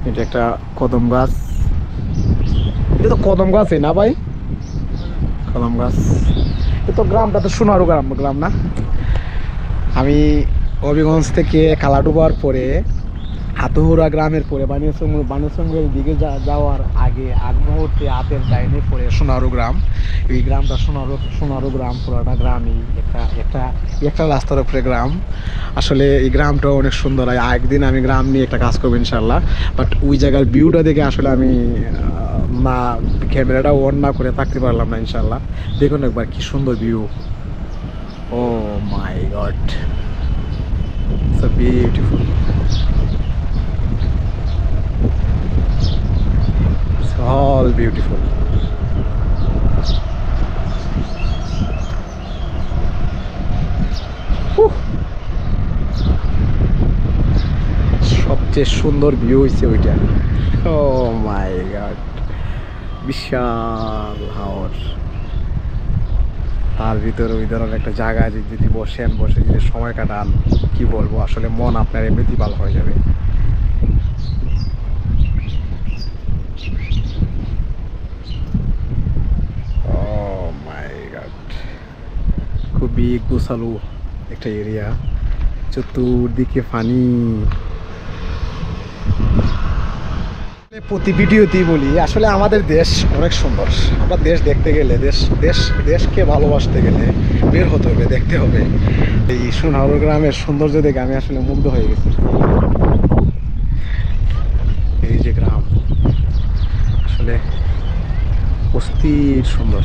এটা একটা কদম গাছ। এটা তো কদম গাছই না ভাই? কদম গাছ। এটা তো গ্রামটা তো সোনারু গ্রাম, গ্রাম না? আমি হবিগঞ্জ থেকে কালাডুবার পরে হাতুহুরা গ্রামের পরে বানিয়াচঙ্গের দিকে যাওয়ার আগ মুহূর্তে হাতের ডাইনে পড়ে সোনারু গ্রাম। এই গ্রামটা সোনারু গ্রাম, পুরাটা গ্রামই একটা একটা একটা রাস্তার উপরে গ্রাম। আসলে এই গ্রামটা অনেক সুন্দর হয়। একদিন আমি গ্রাম নিয়ে একটা কাজ করবো ইনশাল্লাহ। বাট ওই জায়গার ভিউটা দেখে আসলে আমি না, ক্যামেরাটা অন না করে থাকতে পারলাম না। ইনশাল্লাহ দেখুন একবার কি সুন্দর view. Oh my God, so beautiful, all beautiful. সবচেয়ে সুন্দর ভিউ হয়েছে ওইটা। ও মাই গড, বিশাল হাওর, তার ভিতরে ওই ধরনের একটা জায়গায় যদি বসে যদি সময় কাটান, কি বলবো, আসলে মন আপনার এমনিতেই ভালো হয়ে যাবে। ও মাই গড, খুবই গোছালো একটা এরিয়া, চতুর্দিকে পানি। প্রতি ভিডিওতেই বলি আসলে আমাদের দেশ অনেক সুন্দর। আমরা দেশ দেখতে গেলে দেশকে ভালোবাসতে গেলে বের হতে হবে, দেখতে হবে। এই সোনারু গ্রামের সৌন্দর্য দেখে আমি আসলে মুগ্ধ হয়ে গেছি। এই যে গ্রাম আসলে অস্থির সুন্দর,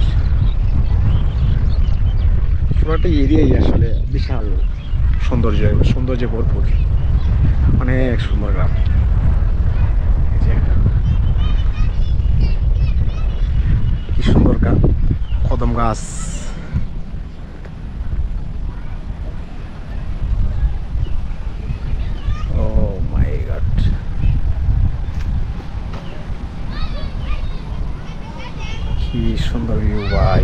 পুরোটা এরিয়াই আসলে বিশাল সৌন্দর্যে ভরপুর, অনেক সুন্দর গ্রাম। কি সুন্দর কদম গাছ। ও মাই গড, কি সুন্দর ভিউ ভাই।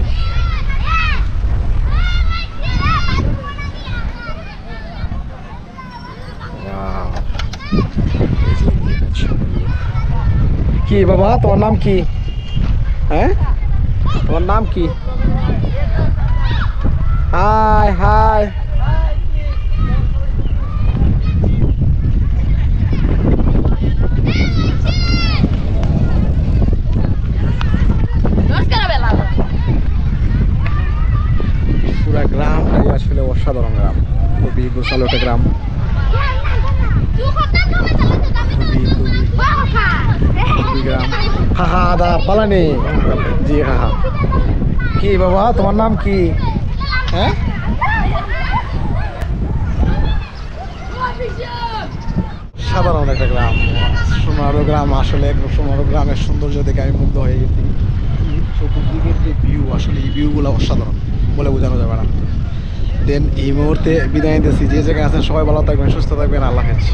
কি বাবা, তোমার নাম কি? হ্যাঁ, তোমার নাম কি? হাই হাই, পুরা গ্রামটাই আসলে অসাধারণ গ্রাম, খুবই গোছালো একটা গ্রাম। গ্রাম হাহা দা পালানি, জি হাহা। কি বাবা, তোমার নাম কি? হ্যাঁ, সাধারণ একটা গ্রাম, সোনারু গ্রাম। আসলে সোনারু গ্রামের সৌন্দর্য দেখে আমি মুগ্ধ হয়ে গেছি। চতুর্দিকের যে ভিউ, আসলে এই ভিউগুলো অসাধারণ, বলে বোঝানো যাবে না। দেন এই মুহূর্তে বিদায় নিতেছি। যে জায়গায় আছেন সবাই ভালো থাকবেন, সুস্থ থাকবেন, আল্লাহ হাফেজ।